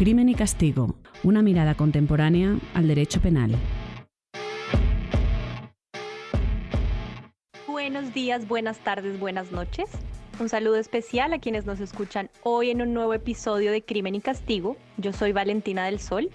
Crimen y castigo, una mirada contemporánea al derecho penal. Buenos días, buenas tardes, buenas noches. Un saludo especial a quienes nos escuchan hoy en un nuevo episodio de Crimen y Castigo. Yo soy Valentina del Sol.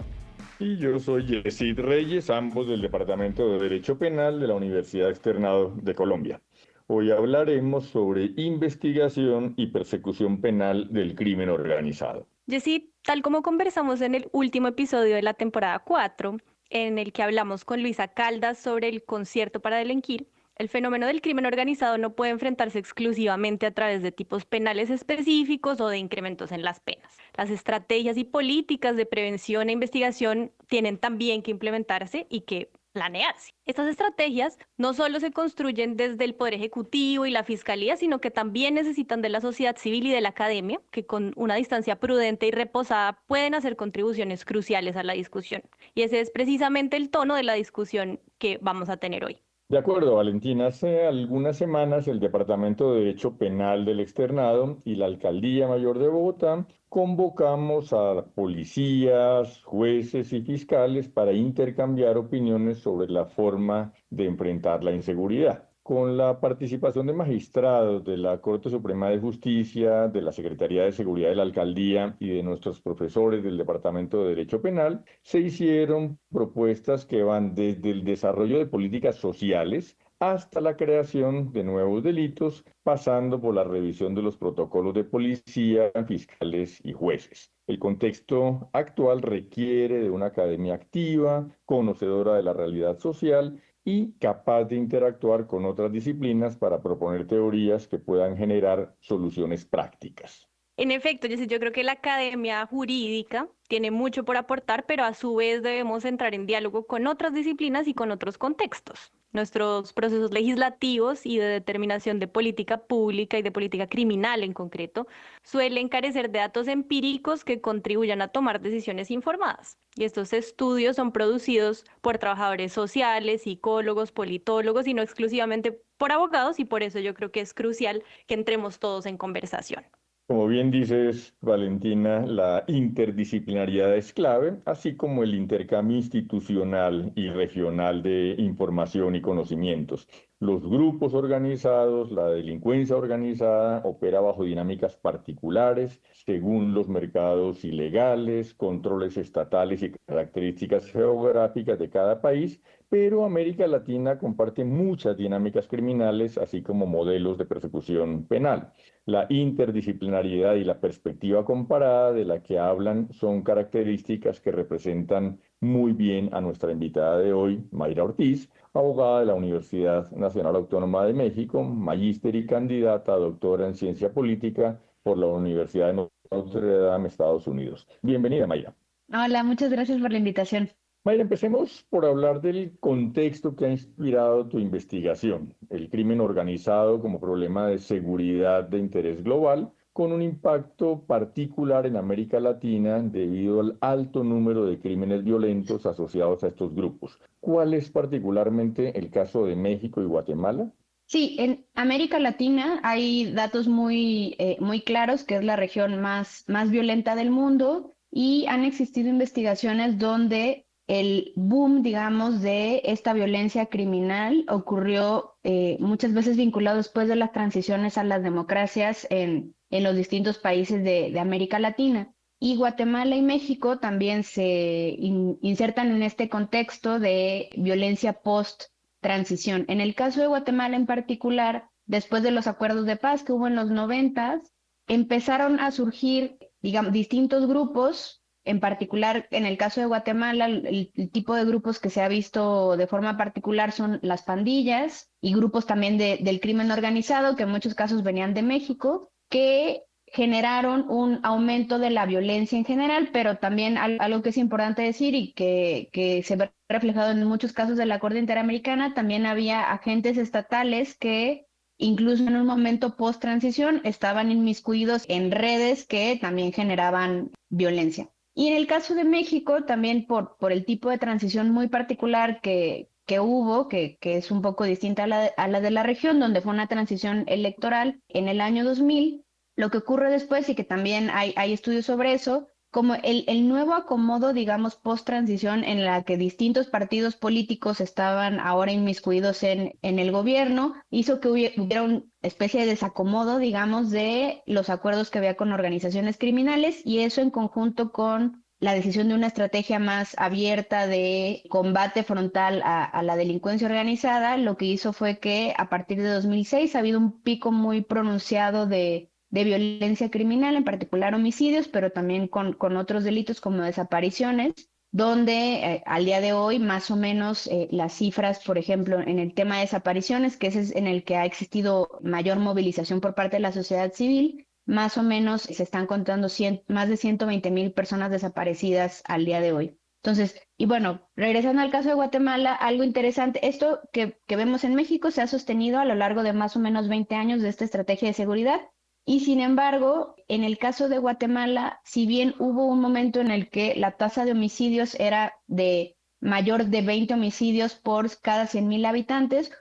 Y yo soy Yesid Reyes, ambos del Departamento de Derecho Penal de la Universidad Externado de Colombia. Hoy hablaremos sobre investigación y persecución penal del crimen organizado. Yesid, tal como conversamos en el último episodio de la temporada 4, en el que hablamos con Luisa Caldas sobre el concierto para delinquir, el fenómeno del crimen organizado no puede enfrentarse exclusivamente a través de tipos penales específicos o de incrementos en las penas. Las estrategias y políticas de prevención e investigación tienen también que implementarse y que planearse. Estas estrategias no solo se construyen desde el Poder Ejecutivo y la Fiscalía, sino que también necesitan de la sociedad civil y de la academia, que con una distancia prudente y reposada pueden hacer contribuciones cruciales a la discusión. Y ese es precisamente el tono de la discusión que vamos a tener hoy. De acuerdo, Valentina. Hace algunas semanas el Departamento de Derecho Penal del Externado y la Alcaldía Mayor de Bogotá convocamos a policías, jueces y fiscales para intercambiar opiniones sobre la forma de enfrentar la inseguridad. Con la participación de magistrados de la Corte Suprema de Justicia, de la Secretaría de Seguridad de la Alcaldía y de nuestros profesores del Departamento de Derecho Penal, se hicieron propuestas que van desde el desarrollo de políticas sociales hasta la creación de nuevos delitos, pasando por la revisión de los protocolos de policía, fiscales y jueces. El contexto actual requiere de una academia activa, conocedora de la realidad social y capaz de interactuar con otras disciplinas para proponer teorías que puedan generar soluciones prácticas. En efecto, yo creo que la academia jurídica tiene mucho por aportar, pero a su vez debemos entrar en diálogo con otras disciplinas y con otros contextos. Nuestros procesos legislativos y de determinación de política pública y de política criminal en concreto suelen carecer de datos empíricos que contribuyan a tomar decisiones informadas. Y estos estudios son producidos por trabajadores sociales, psicólogos, politólogos y no exclusivamente por abogados, y por eso yo creo que es crucial que entremos todos en conversación. Como bien dices, Valentina, la interdisciplinariedad es clave, así como el intercambio institucional y regional de información y conocimientos. Los grupos organizados, la delincuencia organizada, opera bajo dinámicas particulares, según los mercados ilegales, controles estatales y características geográficas de cada país, pero América Latina comparte muchas dinámicas criminales, así como modelos de persecución penal. La interdisciplinariedad y la perspectiva comparada de la que hablan son características que representan muy bien a nuestra invitada de hoy, Mayra Ortiz, abogada de la Universidad Nacional Autónoma de México, magíster y candidata a doctora en ciencia política por la Universidad de Notre Dame, Estados Unidos. Bienvenida, Mayra. Hola, muchas gracias por la invitación. Mayra, empecemos por hablar del contexto que ha inspirado tu investigación, el crimen organizado como problema de seguridad de interés global, con un impacto particular en América Latina debido al alto número de crímenes violentos asociados a estos grupos. ¿Cuál es particularmente el caso de México y Guatemala? Sí, en América Latina hay datos muy claros, que es la región más violenta del mundo, y han existido investigaciones donde el boom, digamos, de esta violencia criminal ocurrió muchas veces vinculado después de las transiciones a las democracias en los distintos países de América Latina. Y Guatemala y México también se insertan en este contexto de violencia post-transición. En el caso de Guatemala en particular, después de los acuerdos de paz que hubo en los 90, empezaron a surgir, digamos, distintos grupos. En particular, en el caso de Guatemala, el tipo de grupos que se ha visto de forma particular son las pandillas y grupos también del crimen organizado, que en muchos casos venían de México, que generaron un aumento de la violencia en general, pero también algo que es importante decir y que se ve reflejado en muchos casos de la Corte Interamericana, también había agentes estatales que incluso en un momento post-transición estaban inmiscuidos en redes que también generaban violencia. Y en el caso de México, también por el tipo de transición muy particular que hubo, que es un poco distinta a la de la región, donde fue una transición electoral en el año 2000, lo que ocurre después, y que también hay estudios sobre eso, como el nuevo acomodo, digamos, post-transición en la que distintos partidos políticos estaban ahora inmiscuidos en el gobierno, hizo que hubiera una especie de desacomodo, digamos, de los acuerdos que había con organizaciones criminales, y eso en conjunto con la decisión de una estrategia más abierta de combate frontal a la delincuencia organizada, lo que hizo fue que a partir de 2006 ha habido un pico muy pronunciado de violencia criminal, en particular homicidios, pero también con otros delitos como desapariciones, donde al día de hoy más o menos las cifras, por ejemplo, en el tema de desapariciones, que ese es en el que ha existido mayor movilización por parte de la sociedad civil, más o menos se están contando más de 120,000 personas desaparecidas al día de hoy. Entonces, y bueno, regresando al caso de Guatemala, algo interesante, esto que vemos en México se ha sostenido a lo largo de más o menos 20 años de esta estrategia de seguridad. Y sin embargo, en el caso de Guatemala, si bien hubo un momento en el que la tasa de homicidios era de mayor de 20 homicidios por cada 100,000 habitantes,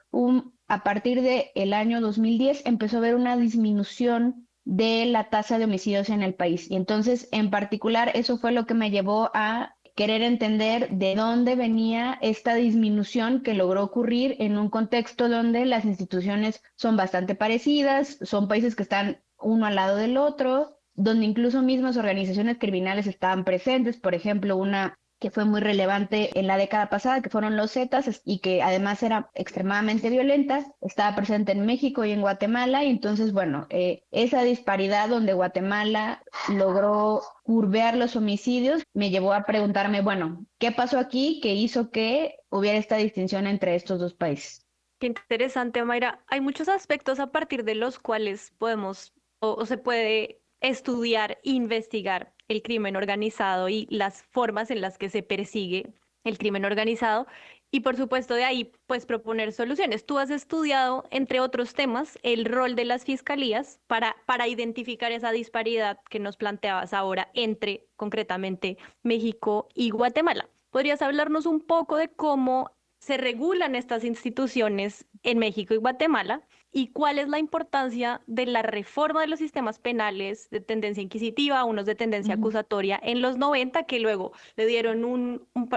a partir del año 2010 empezó a haber una disminución de la tasa de homicidios en el país. Y entonces, en particular, eso fue lo que me llevó a querer entender de dónde venía esta disminución que logró ocurrir en un contexto donde las instituciones son bastante parecidas, son países que están uno al lado del otro, donde incluso mismas organizaciones criminales estaban presentes, por ejemplo, una que fue muy relevante en la década pasada, que fueron los Zetas, y que además era extremadamente violenta, estaba presente en México y en Guatemala, y entonces, bueno, esa disparidad donde Guatemala logró curvear los homicidios me llevó a preguntarme, bueno, ¿qué pasó aquí que hizo que hubiera esta distinción entre estos dos países? Qué interesante, Mayra. Hay muchos aspectos a partir de los cuales podemos o se puede estudiar, investigar el crimen organizado y las formas en las que se persigue el crimen organizado y por supuesto de ahí pues proponer soluciones. Tú has estudiado, entre otros temas, el rol de las fiscalías para identificar esa disparidad que nos planteabas ahora entre concretamente México y Guatemala. ¿Podrías hablarnos un poco de cómo se regulan estas instituciones en México y Guatemala y cuál es la importancia de la reforma de los sistemas penales de tendencia inquisitiva, unos de tendencia acusatoria en los 90 que luego le dieron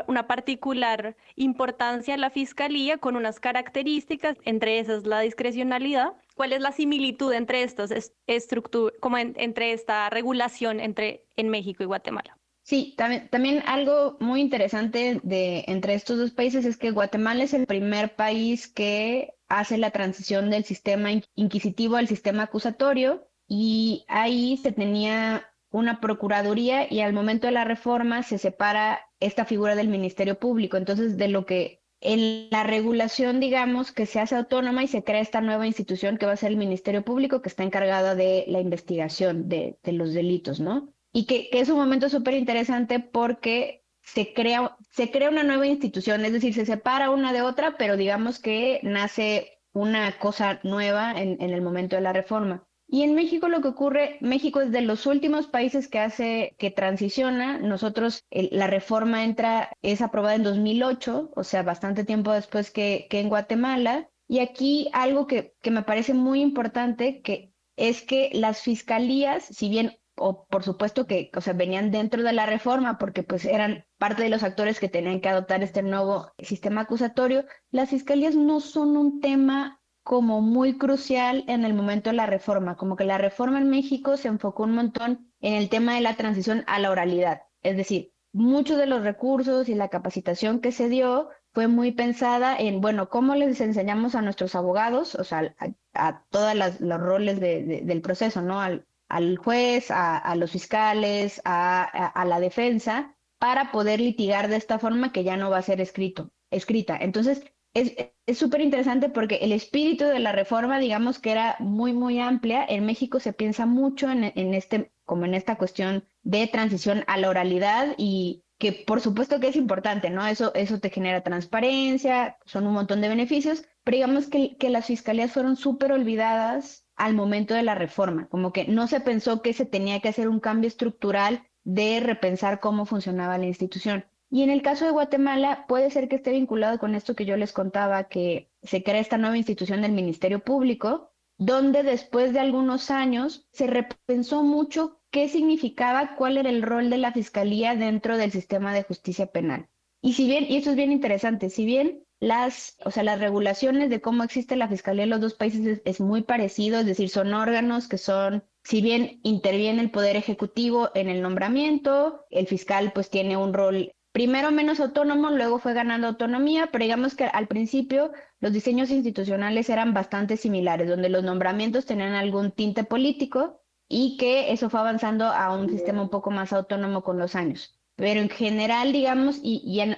una particular importancia a la fiscalía con unas características, entre esas la discrecionalidad? ¿Cuál es la similitud entre estas estructuras, como entre esta regulación en México y Guatemala? Sí, también algo muy interesante entre estos dos países es que Guatemala es el primer país que hace la transición del sistema inquisitivo al sistema acusatorio, y ahí se tenía una procuraduría y al momento de la reforma se separa esta figura del Ministerio Público. Entonces, de lo que en la regulación, digamos, que se hace autónoma y se crea esta nueva institución que va a ser el Ministerio Público, que está encargada de la investigación de los delitos, ¿no? Y que es un momento súper interesante porque se crea una nueva institución, es decir, se separa una de otra, pero digamos que nace una cosa nueva en el momento de la reforma. Y en México lo que ocurre, México es de los últimos países que transiciona. Nosotros, la reforma es aprobada en 2008, o sea, bastante tiempo después que en Guatemala. Y aquí algo que me parece muy importante, que es que las fiscalías, si bien o por supuesto que, o sea, venían dentro de la reforma porque pues eran parte de los actores que tenían que adoptar este nuevo sistema acusatorio, las fiscalías no son un tema como muy crucial en el momento de la reforma, como que la reforma en México se enfocó un montón en el tema de la transición a la oralidad, es decir, muchos de los recursos y la capacitación que se dio fue muy pensada en, bueno, cómo les enseñamos a nuestros abogados, o sea, a todos los roles del proceso, ¿no? Al juez, a los fiscales, a la defensa, para poder litigar de esta forma que ya no va a ser escrita. Entonces, es súper interesante porque el espíritu de la reforma, digamos que era muy, muy amplia. En México se piensa mucho como en esta cuestión de transición a la oralidad, y que por supuesto que es importante, ¿no? Eso te genera transparencia, son un montón de beneficios, pero digamos que las fiscalías fueron súper olvidadas al momento de la reforma, como que no se pensó que se tenía que hacer un cambio estructural de repensar cómo funcionaba la institución. Y en el caso de Guatemala puede ser que esté vinculado con esto que yo les contaba, que se crea esta nueva institución del Ministerio Público, donde después de algunos años se repensó mucho qué significaba, cuál era el rol de la fiscalía dentro del sistema de justicia penal. Y si bien, y eso es bien interesante, si bien las regulaciones de cómo existe la fiscalía en los dos países es muy parecido, es decir, son órganos que son, si bien interviene el Poder Ejecutivo en el nombramiento, el fiscal pues tiene un rol primero menos autónomo, luego fue ganando autonomía, pero digamos que al principio los diseños institucionales eran bastante similares, donde los nombramientos tenían algún tinte político y que eso fue avanzando a un sistema un poco más autónomo con los años. Pero en general, digamos,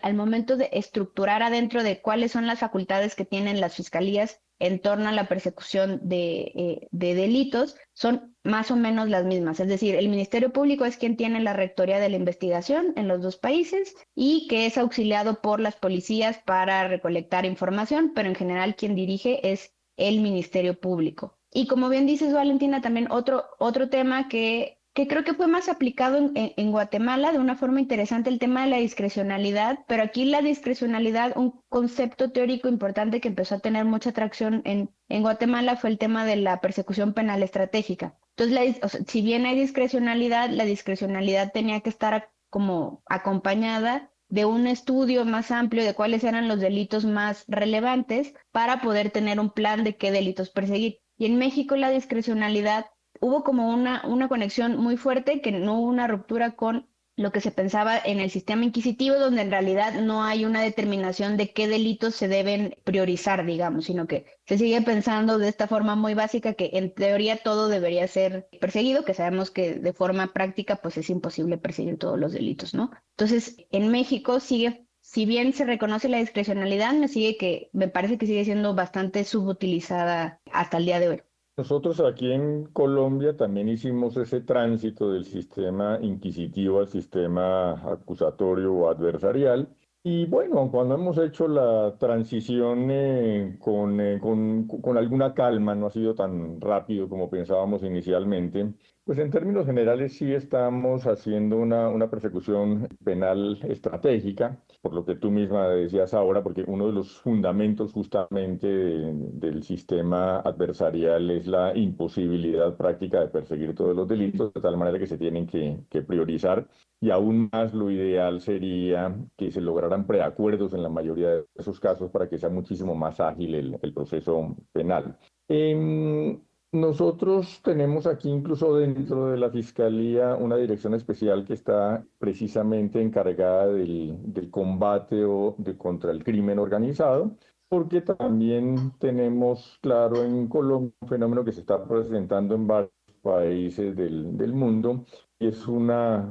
al momento de estructurar adentro de cuáles son las facultades que tienen las fiscalías en torno a la persecución de delitos, son más o menos las mismas. Es decir, el Ministerio Público es quien tiene la rectoría de la investigación en los dos países y que es auxiliado por las policías para recolectar información, pero en general quien dirige es el Ministerio Público. Y como bien dices, Valentina, también otro tema que creo que fue más aplicado en Guatemala de una forma interesante, el tema de la discrecionalidad, pero aquí la discrecionalidad, un concepto teórico importante que empezó a tener mucha atracción en Guatemala fue el tema de la persecución penal estratégica. Entonces, si bien hay discrecionalidad, la discrecionalidad tenía que estar como acompañada de un estudio más amplio de cuáles eran los delitos más relevantes para poder tener un plan de qué delitos perseguir. Y en México la discrecionalidad hubo como una conexión muy fuerte, que no hubo una ruptura con lo que se pensaba en el sistema inquisitivo, donde en realidad no hay una determinación de qué delitos se deben priorizar, digamos, sino que se sigue pensando de esta forma muy básica que en teoría todo debería ser perseguido, que sabemos que de forma práctica pues es imposible perseguir todos los delitos, ¿no? Entonces, en México sigue, si bien se reconoce la discrecionalidad, me parece que sigue siendo bastante subutilizada hasta el día de hoy. Nosotros aquí en Colombia también hicimos ese tránsito del sistema inquisitivo al sistema acusatorio o adversarial. Y bueno, cuando hemos hecho la transición con alguna calma, no ha sido tan rápido como pensábamos inicialmente, pues en términos generales sí estamos haciendo una persecución penal estratégica, por lo que tú misma decías ahora, porque uno de los fundamentos justamente del sistema adversarial es la imposibilidad práctica de perseguir todos los delitos, de tal manera que se tienen que priorizar. Y aún más lo ideal sería que se lograran preacuerdos en la mayoría de esos casos para que sea muchísimo más ágil el proceso penal. Nosotros tenemos aquí incluso dentro de la Fiscalía una dirección especial que está precisamente encargada del combate contra el crimen organizado, porque también tenemos, claro, en Colombia un fenómeno que se está presentando en varios países del mundo, y es una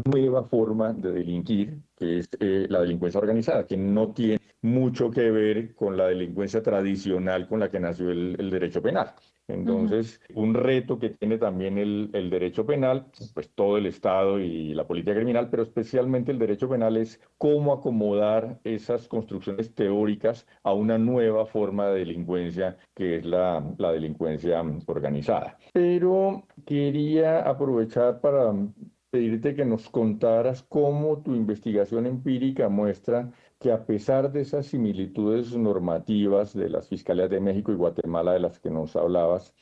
nueva forma de delinquir, que es la delincuencia organizada, que no tiene mucho que ver con la delincuencia tradicional con la que nació el derecho penal. Entonces, un reto que tiene también el derecho penal, pues todo el Estado y la política criminal, pero especialmente el derecho penal es cómo acomodar esas construcciones teóricas a una nueva forma de delincuencia que es la delincuencia organizada. Pero quería aprovechar para pedirte que nos contaras cómo tu investigación empírica muestra que a pesar de esas similitudes normativas de las Fiscalías de México y Guatemala de las que nos hablabas,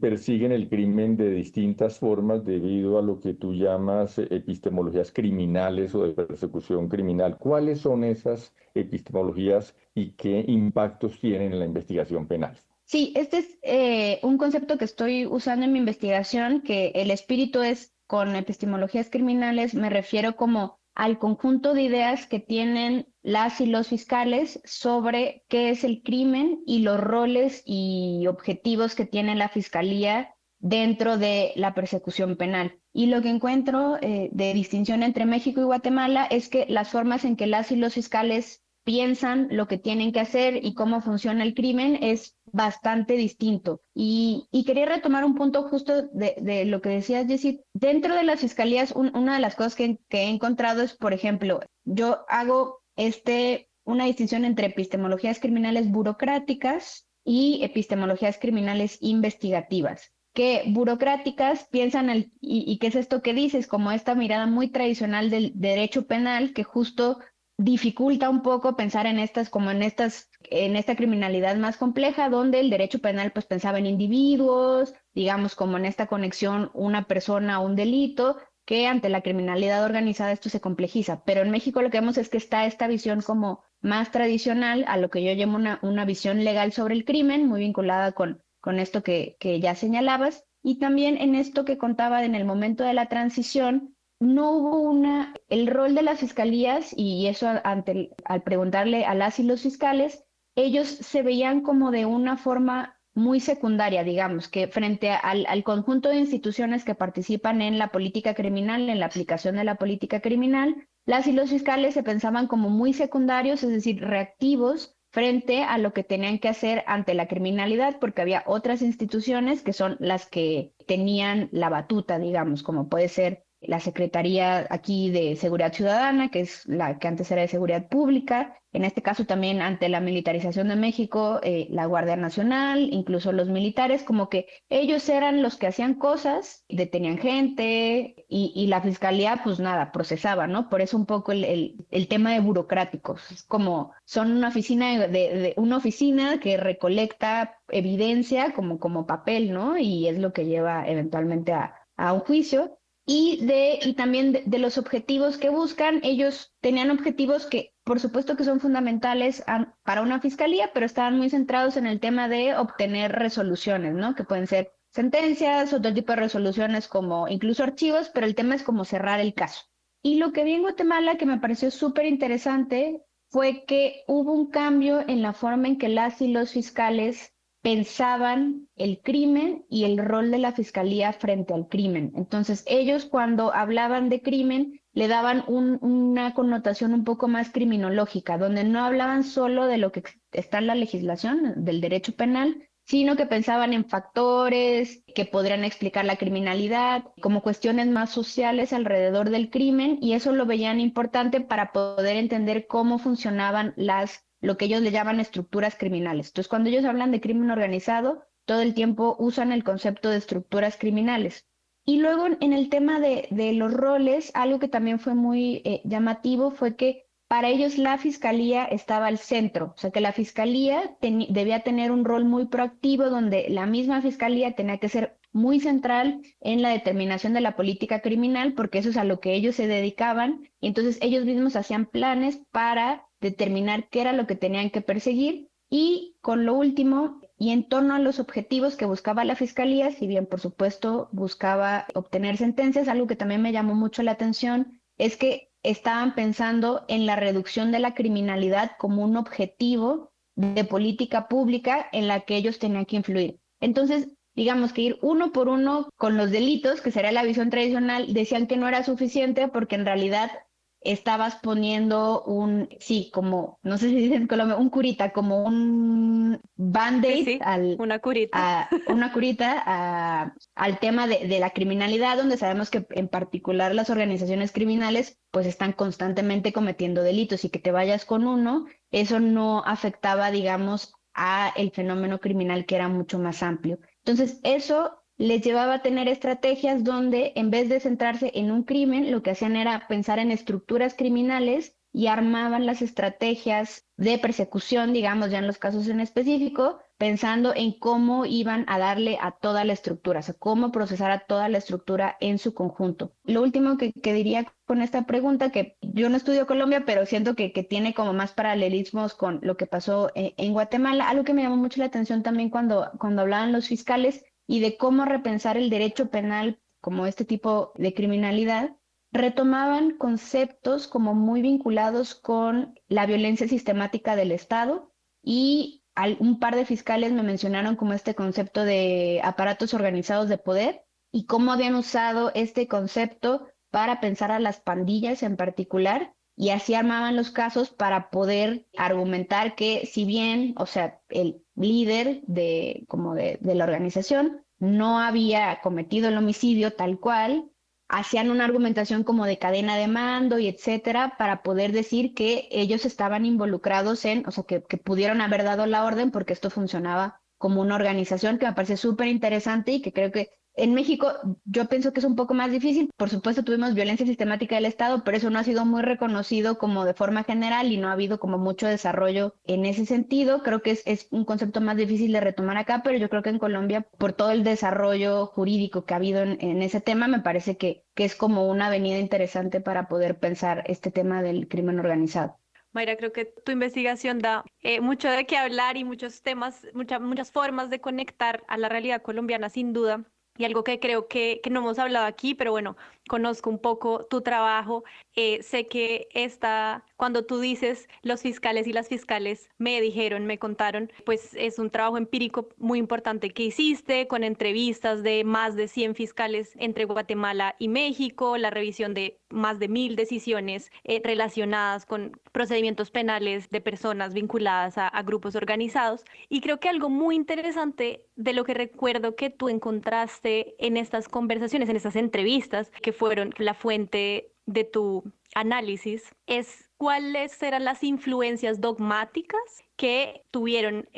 persiguen el crimen de distintas formas debido a lo que tú llamas epistemologías criminales o de persecución criminal. ¿Cuáles son esas epistemologías y qué impactos tienen en la investigación penal? Sí, este es un concepto que estoy usando en mi investigación, que el espíritu es con epistemologías criminales, me refiero como al conjunto de ideas que tienen las y los fiscales sobre qué es el crimen y los roles y objetivos que tiene la fiscalía dentro de la persecución penal. Y lo que encuentro de distinción entre México y Guatemala es que las formas en que las y los fiscales piensan lo que tienen que hacer y cómo funciona el crimen es bastante distinto. Y quería retomar un punto justo de lo que decías, Jessy. Dentro de las fiscalías, una de las cosas que he encontrado es, por ejemplo, yo hago una distinción entre epistemologías criminales burocráticas y epistemologías criminales investigativas. Que burocráticas piensan, y qué es esto que dices, como esta mirada muy tradicional del derecho penal que justo dificulta un poco pensar en esta criminalidad más compleja, donde el derecho penal pues pensaba en individuos, digamos como en esta conexión una persona a un delito, que ante la criminalidad organizada esto se complejiza. Pero en México lo que vemos es que está esta visión como más tradicional, a lo que yo llamo una visión legal sobre el crimen, muy vinculada con esto que ya señalabas, y también en esto que contaba en el momento de la transición, no hubo el rol de las fiscalías, y eso al preguntarle a las y los fiscales, ellos se veían como de una forma muy secundaria, digamos, que frente al conjunto de instituciones que participan en la política criminal, en la aplicación de la política criminal, las y los fiscales se pensaban como muy secundarios, es decir, reactivos frente a lo que tenían que hacer ante la criminalidad, porque había otras instituciones que son las que tenían la batuta, digamos, como puede ser la Secretaría aquí de Seguridad Ciudadana, que es la que antes era de Seguridad Pública, en este caso también ante la militarización de México, la Guardia Nacional, incluso los militares, como que ellos eran los que hacían cosas, detenían gente y la fiscalía pues nada, procesaba, ¿no? Por eso un poco el tema de burocráticos, es como son una oficina una oficina que recolecta evidencia como papel, ¿no? Y es lo que lleva eventualmente a un juicio. Y también de los objetivos que buscan, ellos tenían objetivos que por supuesto que son fundamentales para una fiscalía, pero estaban muy centrados en el tema de obtener resoluciones, ¿no? Que pueden ser sentencias, otro tipo de resoluciones como incluso archivos, pero el tema es como cerrar el caso. Y lo que vi en Guatemala que me pareció súper interesante fue que hubo un cambio en la forma en que las y los fiscales pensaban el crimen y el rol de la fiscalía frente al crimen. Entonces, ellos cuando hablaban de crimen le daban una connotación un poco más criminológica, donde no hablaban solo de lo que está en la legislación, del derecho penal, sino que pensaban en factores que podrían explicar la criminalidad, como cuestiones más sociales alrededor del crimen, y eso lo veían importante para poder entender cómo funcionaban lo que ellos le llaman estructuras criminales. Entonces, cuando ellos hablan de crimen organizado, todo el tiempo usan el concepto de estructuras criminales. Y luego en el tema de los roles, algo que también fue muy llamativo fue que para ellos la fiscalía estaba al centro, o sea que la fiscalía debía tener un rol muy proactivo donde la misma fiscalía tenía que ser muy central en la determinación de la política criminal, porque eso es a lo que ellos se dedicaban, y entonces ellos mismos hacían planes para determinar qué era lo que tenían que perseguir. Y con lo último, y en torno a los objetivos que buscaba la fiscalía, si bien por supuesto buscaba obtener sentencias, algo que también me llamó mucho la atención es que estaban pensando en la reducción de la criminalidad como un objetivo de política pública en la que ellos tenían que influir. Entonces, digamos que ir uno por uno con los delitos, que sería la visión tradicional, decían que no era suficiente porque en realidad estabas poniendo como, no sé si dicen en Colombia, un curita, como un band-aid Sí, una curita. al tema de la criminalidad, donde sabemos que en particular las organizaciones criminales pues están constantemente cometiendo delitos, y que te vayas con uno, eso no afectaba, digamos, a el fenómeno criminal, que era mucho más amplio. Entonces, eso les llevaba a tener estrategias donde en vez de centrarse en un crimen, lo que hacían era pensar en estructuras criminales y armaban las estrategias de persecución, digamos ya en los casos en específico, pensando en cómo iban a darle a toda la estructura, o sea, cómo procesar a toda la estructura en su conjunto. Lo último que diría con esta pregunta, que yo no estudio Colombia, pero siento que tiene como más paralelismos con lo que pasó en Guatemala, algo que me llamó mucho la atención también cuando hablaban los fiscales y de cómo repensar el derecho penal como este tipo de criminalidad, retomaban conceptos como muy vinculados con la violencia sistemática del Estado, y un par de fiscales me mencionaron como este concepto de aparatos organizados de poder y cómo habían usado este concepto para pensar a las pandillas en particular, y así armaban los casos para poder argumentar que si bien, o sea, el líder de la organización no había cometido el homicidio tal cual, hacían una argumentación como de cadena de mando y etcétera, para poder decir que ellos estaban involucrados o sea, que pudieron haber dado la orden porque esto funcionaba como una organización, que me parece súper interesante y que creo que En México yo pienso que es un poco más difícil. Por supuesto tuvimos violencia sistemática del Estado, pero eso no ha sido muy reconocido como de forma general y no ha habido como mucho desarrollo en ese sentido. Creo que es un concepto más difícil de retomar acá, pero yo creo que en Colombia, por todo el desarrollo jurídico que ha habido en ese tema, me parece que es como una avenida interesante para poder pensar este tema del crimen organizado. Mayra, creo que tu investigación da mucho de qué hablar y muchos temas, muchas formas de conectar a la realidad colombiana, sin duda. Y algo que creo que no hemos hablado aquí, pero bueno, conozco un poco tu trabajo. Sé que cuando tú dices los fiscales y las fiscales me dijeron, me contaron, pues es un trabajo empírico muy importante que hiciste con entrevistas de más de 100 fiscales entre Guatemala y México, la revisión de más de 1000 decisiones relacionadas con procedimientos penales de personas vinculadas a grupos organizados. Y creo que algo muy interesante de lo que recuerdo que tú encontraste en estas conversaciones, en estas entrevistas, que fueron la fuente de tu análisis, es cuáles eran las influencias dogmáticas que tuvieron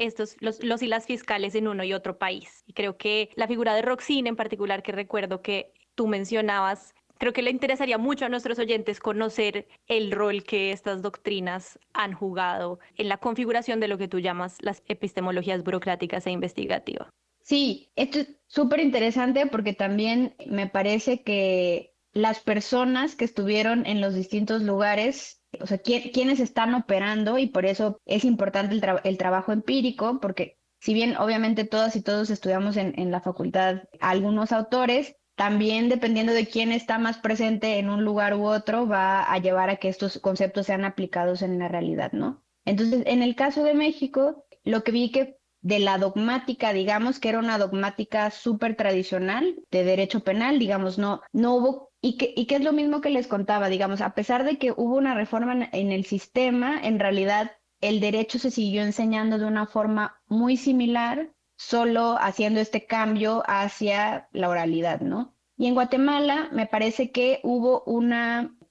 los y las fiscales en uno y otro país. Y creo que la figura de Roxine en particular, que recuerdo que tú mencionabas, creo que le interesaría mucho a nuestros oyentes conocer el rol que estas doctrinas han jugado en la configuración de lo que tú llamas las epistemologías burocráticas e investigativas. Sí, esto es súper interesante porque también me parece que las personas que estuvieron en los distintos lugares, o sea, quienes están operando, y por eso es importante el trabajo empírico, porque si bien obviamente todas y todos estudiamos en la facultad algunos autores, también dependiendo de quién está más presente en un lugar u otro, va a llevar a que estos conceptos sean aplicados en la realidad, ¿no? Entonces, en el caso de México, lo que vi que de la dogmática, digamos, que era una dogmática súper tradicional de derecho penal, digamos, no hubo, y que es lo mismo que les contaba, digamos, a pesar de que hubo una reforma en el sistema, en realidad el derecho se siguió enseñando de una forma muy similar, solo haciendo este cambio hacia la oralidad, ¿no? Y en Guatemala me parece que hubo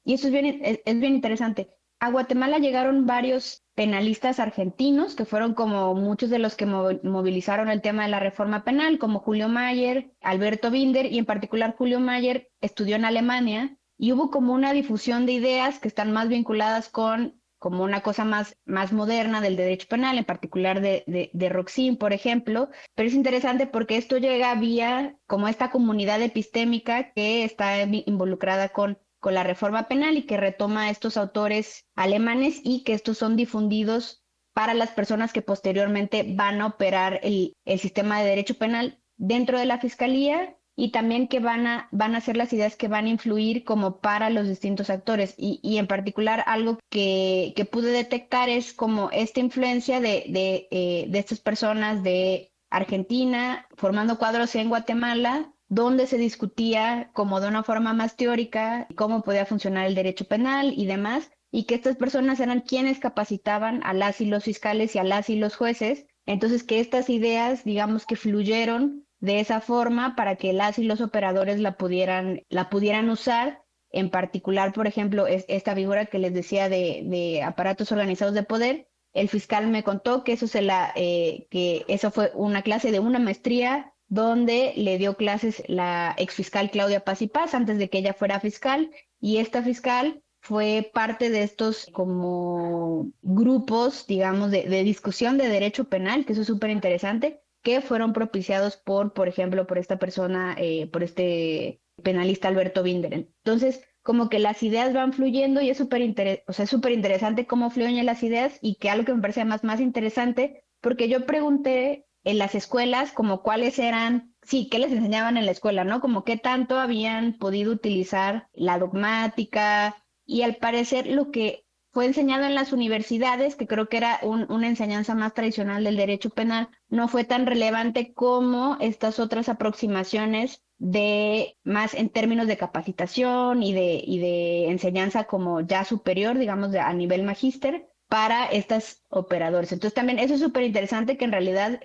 y eso es bien interesante. A Guatemala llegaron varios penalistas argentinos, que fueron como muchos de los que movilizaron el tema de la reforma penal, como Julio Mayer, Alberto Binder, y en particular Julio Mayer estudió en Alemania, y hubo como una difusión de ideas que están más vinculadas con como una cosa más moderna del derecho penal, en particular de Roxin, por ejemplo, pero es interesante porque esto llega vía como esta comunidad epistémica que está involucrada con la reforma penal y que retoma a estos autores alemanes y que estos son difundidos para las personas que posteriormente van a operar el sistema de derecho penal dentro de la fiscalía y también que van a ser las ideas que van a influir como para los distintos actores. Y en particular algo que pude detectar es como esta influencia de estas personas de Argentina formando cuadros en Guatemala, donde se discutía como de una forma más teórica cómo podía funcionar el derecho penal y demás, y que estas personas eran quienes capacitaban a las y los fiscales y a las y los jueces. Entonces que estas ideas, digamos que fluyeron de esa forma para que las y los operadores la pudieran usar. En particular, por ejemplo, esta figura que les decía de aparatos organizados de poder. El fiscal me contó que que eso fue una clase de una maestría donde le dio clases la exfiscal Claudia Paz y Paz antes de que ella fuera fiscal, y esta fiscal fue parte de estos como grupos, digamos, de discusión de derecho penal, que eso es súper interesante, que fueron propiciados por ejemplo, por esta persona, por este penalista Alberto Binder. Entonces, como que las ideas van fluyendo y es súper interesante cómo fluyen las ideas, y que algo que me parece además más interesante, porque yo pregunté en las escuelas como cuáles eran, sí, qué les enseñaban en la escuela, ¿no? Como qué tanto habían podido utilizar la dogmática, y al parecer lo que fue enseñado en las universidades, que creo que era una enseñanza más tradicional del derecho penal, no fue tan relevante como estas otras aproximaciones de más en términos de capacitación y de enseñanza como ya superior, digamos, a nivel magíster para estos operadores. Entonces también eso es súper interesante, que en realidad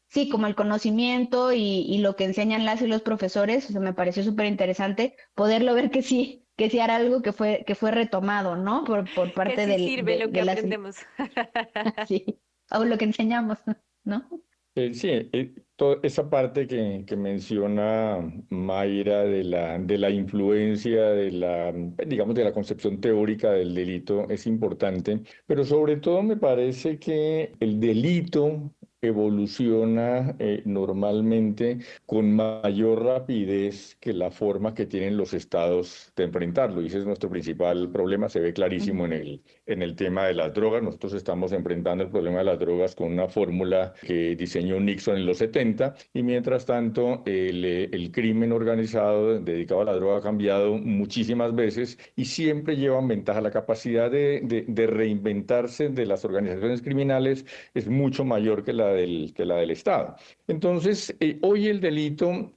sí, como el conocimiento y lo que enseñan las y los profesores, o sea, me pareció súper interesante poderlo ver que sí era algo que fue retomado, ¿no? Por Que parte sí sirve lo que de las... aprendemos. Sí, o lo que enseñamos, ¿no? Sí, toda esa parte que menciona Mayra de la influencia, digamos, de la concepción teórica del delito es importante, pero sobre todo me parece que el delito evoluciona normalmente con mayor rapidez que la forma que tienen los estados de enfrentarlo. Y ese es nuestro principal problema, se ve clarísimo Ujú. en el tema de las drogas. Nosotros estamos enfrentando el problema de las drogas con una fórmula que diseñó Nixon en los 70 y mientras tanto el crimen organizado dedicado a la droga ha cambiado muchísimas veces y siempre llevan ventaja. La capacidad de reinventarse de las organizaciones criminales es mucho mayor que la del Estado. Entonces, hoy el delito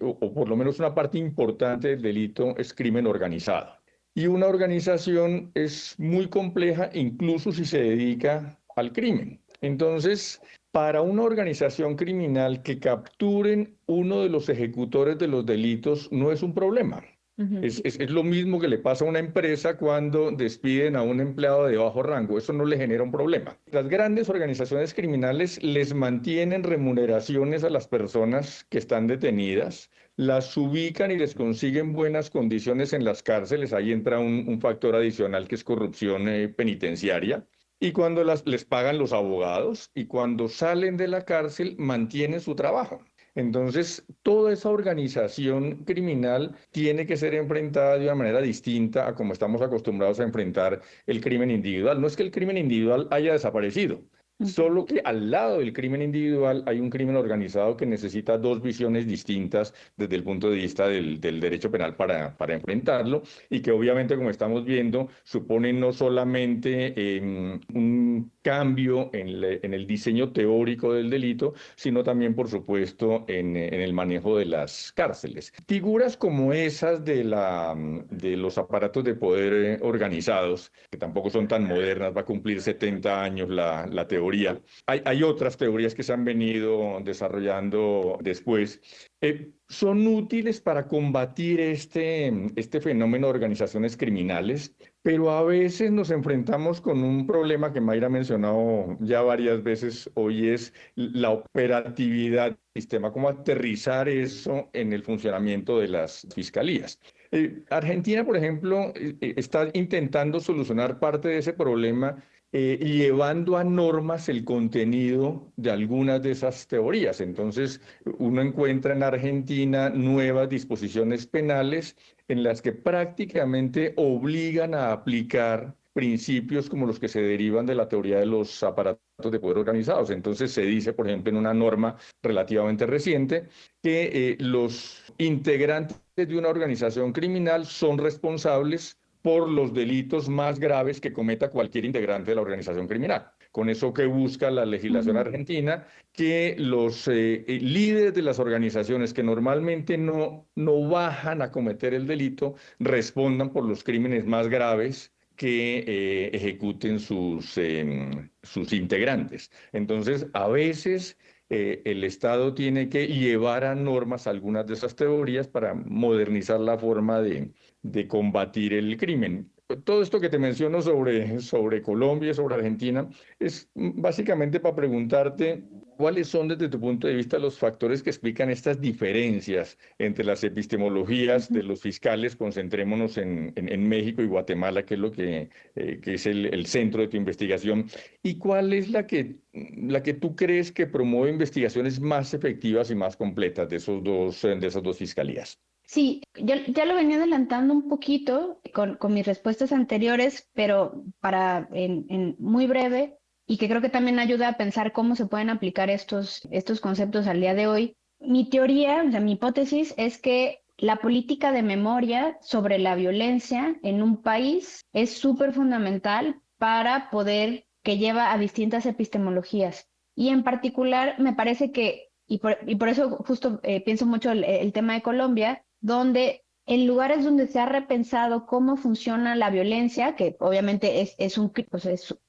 o por lo menos una parte importante del delito es crimen organizado. Y una organización es muy compleja, incluso si se dedica al crimen. Entonces, para una organización criminal que capturen uno de los ejecutores de los delitos no es un problema. Ujú. Es lo mismo que le pasa a una empresa cuando despiden a un empleado de bajo rango. Eso no le genera un problema. Las grandes organizaciones criminales les mantienen remuneraciones a las personas que están detenidas, las ubican y les consiguen buenas condiciones en las cárceles. Ahí entra un factor adicional que es corrupción penitenciaria. Y cuando les pagan los abogados y cuando salen de la cárcel mantienen su trabajo. Entonces, toda esa organización criminal tiene que ser enfrentada de una manera distinta a como estamos acostumbrados a enfrentar el crimen individual. No es que el crimen individual haya desaparecido, Ujú. solo que al lado del crimen individual hay un crimen organizado que necesita dos visiones distintas desde el punto de vista del derecho penal para enfrentarlo y que obviamente, como estamos viendo, supone no solamente un cambio en el diseño teórico del delito, sino también, por supuesto, en el manejo de las cárceles. Figuras como esas de los aparatos de poder organizados, que tampoco son tan modernas, va a cumplir 70 años la teoría. Hay otras teorías que se han venido desarrollando después. Son útiles para combatir este fenómeno de organizaciones criminales, pero a veces nos enfrentamos con un problema que Mayra ha mencionado ya varias veces hoy, es la operatividad del sistema, cómo aterrizar eso en el funcionamiento de las fiscalías. Argentina, por ejemplo, está intentando solucionar parte de ese problema llevando a normas el contenido de algunas de esas teorías. Entonces, uno encuentra en Argentina nuevas disposiciones penales en las que prácticamente obligan a aplicar principios como los que se derivan de la teoría de los aparatos de poder organizados. Entonces se dice, por ejemplo, en una norma relativamente reciente, que los integrantes de una organización criminal son responsables por los delitos más graves que cometa cualquier integrante de la organización criminal. Con eso que busca la legislación Ujú. argentina, que los líderes de las organizaciones que normalmente no bajan a cometer el delito respondan por los crímenes más graves que ejecuten sus integrantes. Entonces, a veces el Estado tiene que llevar a normas algunas de esas teorías para modernizar la forma de combatir el crimen. Todo esto que te menciono sobre Colombia, sobre Argentina, es básicamente para preguntarte cuáles son desde tu punto de vista los factores que explican estas diferencias entre las epistemologías de Ujú. los fiscales. Concentrémonos en México y Guatemala, que es que es el centro de tu investigación. ¿Y cuál es la que tú crees que promueve investigaciones más efectivas y más completas de esas dos fiscalías? Sí, ya lo venía adelantando un poquito con mis respuestas anteriores, pero para en muy breve, y que creo que también ayuda a pensar cómo se pueden aplicar estos conceptos al día de hoy. Mi teoría, o sea, mi hipótesis es que la política de memoria sobre la violencia en un país es súper fundamental para poder que lleva a distintas epistemologías. Y en particular, me parece que, y por eso justo pienso mucho el tema de Colombia, donde en lugares donde se ha repensado cómo funciona la violencia, que obviamente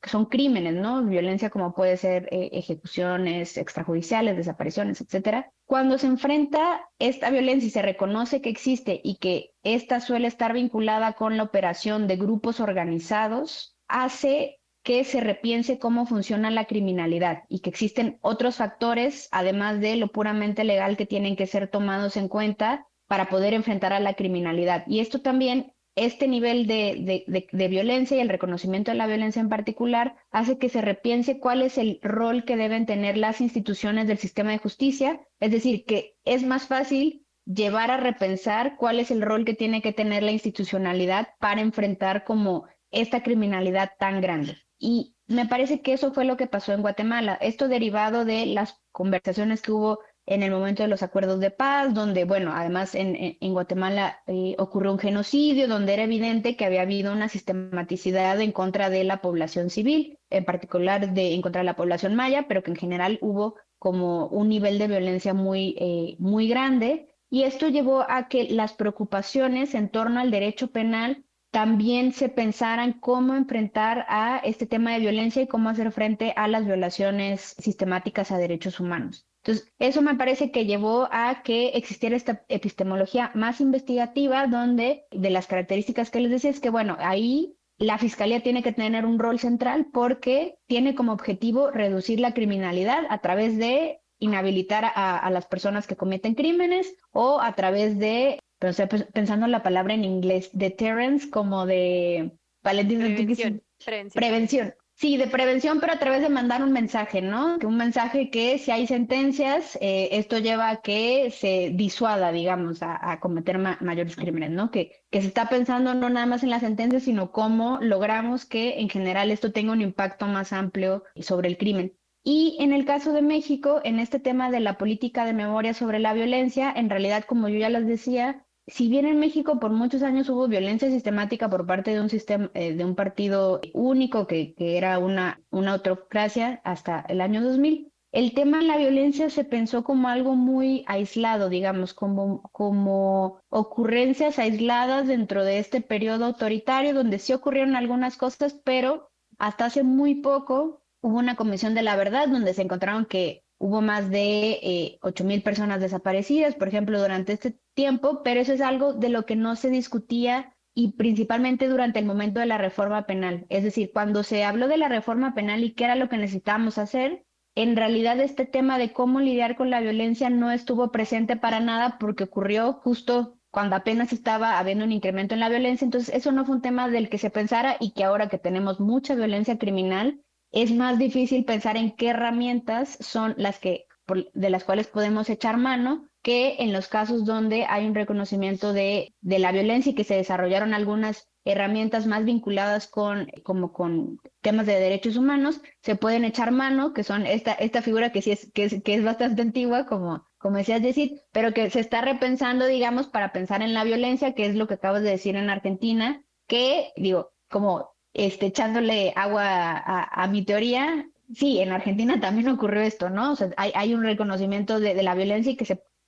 son crímenes, ¿no? Violencia como puede ser ejecuciones extrajudiciales, desapariciones, etcétera. Cuando se enfrenta esta violencia y se reconoce que existe y que esta suele estar vinculada con la operación de grupos organizados, hace que se repiense cómo funciona la criminalidad y que existen otros factores, además de lo puramente legal, que tienen que ser tomados en cuenta para poder enfrentar a la criminalidad. Y esto también, este nivel de violencia y el reconocimiento de la violencia en particular, hace que se repiense cuál es el rol que deben tener las instituciones del sistema de justicia. Es decir, que es más fácil llevar a repensar cuál es el rol que tiene que tener la institucionalidad para enfrentar como esta criminalidad tan grande. Y me parece que eso fue lo que pasó en Guatemala. Esto derivado de las conversaciones que hubo en el momento de los acuerdos de paz, donde, bueno, además en Guatemala ocurrió un genocidio, donde era evidente que había habido una sistematicidad en contra de la población civil, en particular en contra de la población maya, pero que en general hubo como un nivel de violencia muy grande. Y esto llevó a que las preocupaciones en torno al derecho penal también se pensaran cómo enfrentar a este tema de violencia y cómo hacer frente a las violaciones sistemáticas a derechos humanos. Entonces, eso me parece que llevó a que existiera esta epistemología más investigativa, donde de las características que les decía es que, bueno, ahí la Fiscalía tiene que tener un rol central porque tiene como objetivo reducir la criminalidad a través de inhabilitar a las personas que cometen crímenes o a través de, pero estoy pensando en la palabra en inglés, deterrence, como de... Prevención. Sí, de prevención, pero a través de mandar un mensaje, ¿no? Un mensaje que si hay sentencias, esto lleva a que se disuada, digamos, a cometer mayores crímenes, ¿no? Que se está pensando no nada más en las sentencias, sino cómo logramos que en general esto tenga un impacto más amplio sobre el crimen. Y en el caso de México, en este tema de la política de memoria sobre la violencia, en realidad, como yo ya les decía, si bien en México por muchos años hubo violencia sistemática por parte de un sistema, de un partido único que era una autocracia hasta el año 2000, el tema de la violencia se pensó como algo muy aislado, digamos, como ocurrencias aisladas dentro de este periodo autoritario, donde sí ocurrieron algunas cosas, pero hasta hace muy poco hubo una comisión de la verdad donde se encontraron que hubo más de 8,000 personas desaparecidas, por ejemplo, durante este tiempo, pero eso es algo de lo que no se discutía y principalmente durante el momento de la reforma penal. Es decir, cuando se habló de la reforma penal y qué era lo que necesitábamos hacer, en realidad este tema de cómo lidiar con la violencia no estuvo presente para nada porque ocurrió justo cuando apenas estaba habiendo un incremento en la violencia. Entonces, eso no fue un tema del que se pensara y que ahora que tenemos mucha violencia criminal, es más difícil pensar en qué herramientas son las de las cuales podemos echar mano que en los casos donde hay un reconocimiento de la violencia y que se desarrollaron algunas herramientas más vinculadas con temas de derechos humanos, se pueden echar mano, que son esta figura que sí que es bastante antigua, como decías decir, pero que se está repensando, digamos, para pensar en la violencia, que es lo que acabas de decir en Argentina, que digo, como echándole agua a mi teoría, sí, en Argentina también ocurrió esto, ¿no? O sea, hay un reconocimiento de la violencia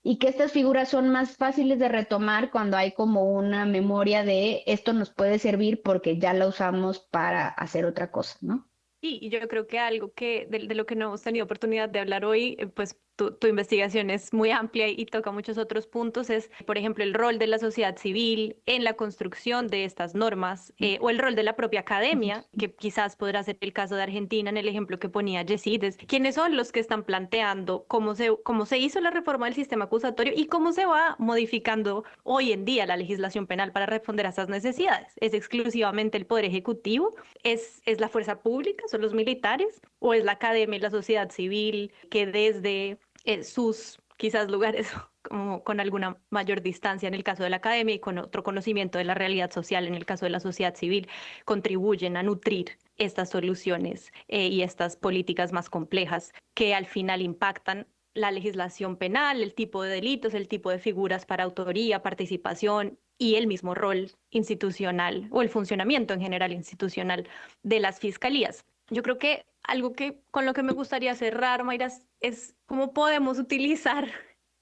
y que estas figuras son más fáciles de retomar cuando hay como una memoria de esto nos puede servir porque ya la usamos para hacer otra cosa, ¿no? Sí, y yo creo que algo que de lo que no hemos tenido oportunidad de hablar hoy, pues tu investigación es muy amplia y toca muchos otros puntos, es, por ejemplo, el rol de la sociedad civil en la construcción de estas normas o el rol de la propia academia, que quizás podrá ser el caso de Argentina en el ejemplo que ponía Yesides. ¿Quiénes son los que están planteando cómo se hizo la reforma del sistema acusatorio y cómo se va modificando hoy en día la legislación penal para responder a esas necesidades? ¿Es exclusivamente el Poder Ejecutivo? ¿Es la fuerza pública? ¿Son los militares? ¿O es la academia y la sociedad civil que desde sus quizás lugares como con alguna mayor distancia en el caso de la academia y con otro conocimiento de la realidad social en el caso de la sociedad civil, contribuyen a nutrir estas soluciones y estas políticas más complejas que al final impactan la legislación penal, el tipo de delitos, el tipo de figuras para autoría, participación y el mismo rol institucional o el funcionamiento en general institucional de las fiscalías? Yo creo que algo que con lo que me gustaría cerrar, Mayra, es cómo podemos utilizar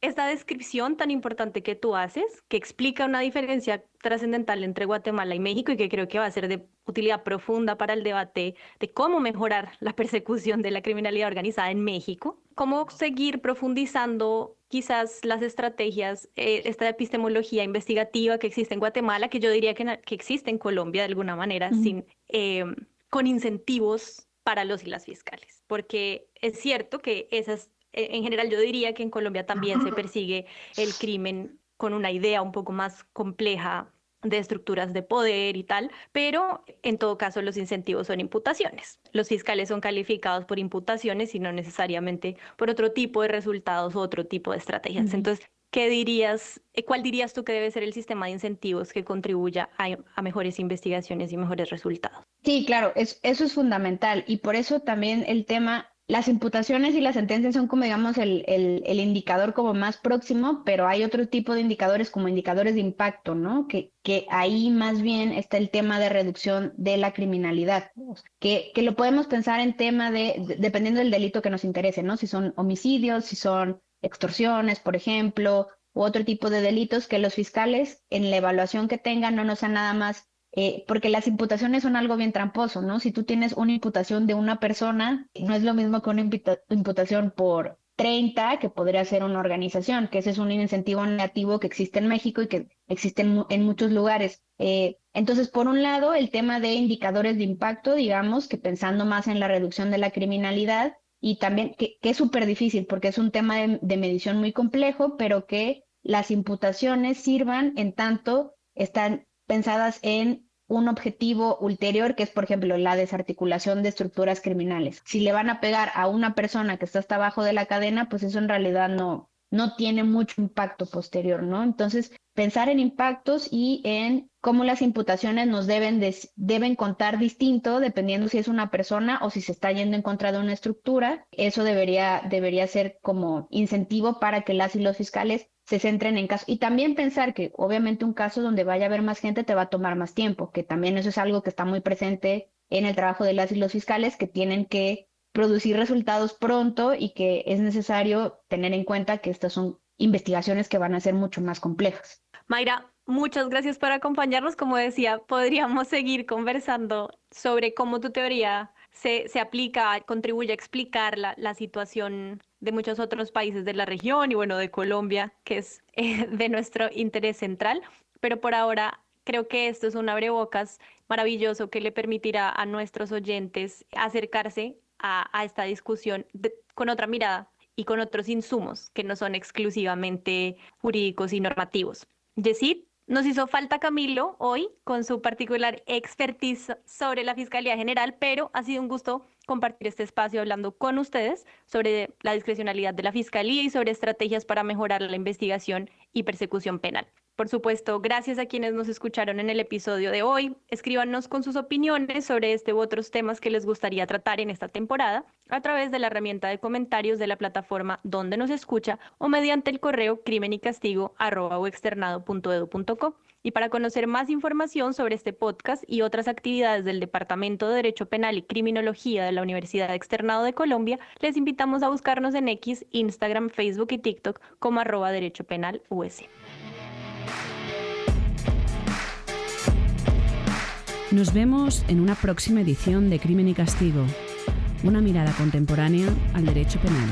esta descripción tan importante que tú haces, que explica una diferencia trascendental entre Guatemala y México y que creo que va a ser de utilidad profunda para el debate de cómo mejorar la persecución de la criminalidad organizada en México, cómo seguir profundizando quizás las estrategias, esta epistemología investigativa que existe en Guatemala, que yo diría que existe en Colombia de alguna manera, sin con incentivos para los y las fiscales, porque es cierto que en general yo diría que en Colombia también se persigue el crimen con una idea un poco más compleja de estructuras de poder y tal, pero en todo caso los incentivos son imputaciones. Los fiscales son calificados por imputaciones y no necesariamente por otro tipo de resultados u otro tipo de estrategias. Entonces, ¿cuál dirías tú que debe ser el sistema de incentivos que contribuya a mejores investigaciones y mejores resultados? Sí, claro, eso es fundamental y por eso también el tema, las imputaciones y las sentencias son como digamos el indicador como más próximo, pero hay otro tipo de indicadores como indicadores de impacto, ¿no? Que ahí más bien está el tema de reducción de la criminalidad, que lo podemos pensar en tema dependiendo del delito que nos interese, ¿no? Si son homicidios, si son extorsiones, por ejemplo, u otro tipo de delitos que los fiscales en la evaluación que tengan no nos sean nada más, porque las imputaciones son algo bien tramposo, ¿no? Si tú tienes una imputación de una persona, no es lo mismo que una imputación por 30 que podría ser una organización, que ese es un incentivo negativo que existe en México y que existe en muchos lugares. Entonces, por un lado, el tema de indicadores de impacto, digamos, que pensando más en la reducción de la criminalidad, y también que es súper difícil porque es un tema de medición muy complejo, pero que las imputaciones sirvan en tanto están pensadas en un objetivo ulterior, que es, por ejemplo, la desarticulación de estructuras criminales. Si le van a pegar a una persona que está hasta abajo de la cadena, pues eso en realidad no tiene mucho impacto posterior, ¿no? Entonces, pensar en impactos y en cómo las imputaciones nos deben contar distinto dependiendo si es una persona o si se está yendo en contra de una estructura. Eso debería ser como incentivo para que las y los fiscales se centren en casos. Y también pensar que obviamente un caso donde vaya a haber más gente te va a tomar más tiempo, que también eso es algo que está muy presente en el trabajo de las y los fiscales, que tienen que producir resultados pronto y que es necesario tener en cuenta que estas son investigaciones que van a ser mucho más complejas. Mayra, muchas gracias por acompañarnos. Como decía, podríamos seguir conversando sobre cómo tu teoría se aplica, contribuye a explicar la situación de muchos otros países de la región y bueno, de Colombia, que es de nuestro interés central. Pero por ahora creo que esto es un abrebocas maravilloso que le permitirá a nuestros oyentes acercarse a esta discusión con otra mirada y con otros insumos que no son exclusivamente jurídicos y normativos. Yesid, nos hizo falta Camilo hoy con su particular expertise sobre la Fiscalía General, pero ha sido un gusto compartir este espacio hablando con ustedes sobre la discrecionalidad de la Fiscalía y sobre estrategias para mejorar la investigación y persecución penal. Por supuesto, gracias a quienes nos escucharon en el episodio de hoy. Escríbanos con sus opiniones sobre este u otros temas que les gustaría tratar en esta temporada a través de la herramienta de comentarios de la plataforma donde nos escucha o mediante el correo crimenycastigo@uexternado.edu.co. Y para conocer más información sobre este podcast y otras actividades del Departamento de Derecho Penal y Criminología de la Universidad Externado de Colombia, les invitamos a buscarnos en X, Instagram, Facebook y TikTok como @derechopenalus. Nos vemos en una próxima edición de Crimen y Castigo, una mirada contemporánea al derecho penal.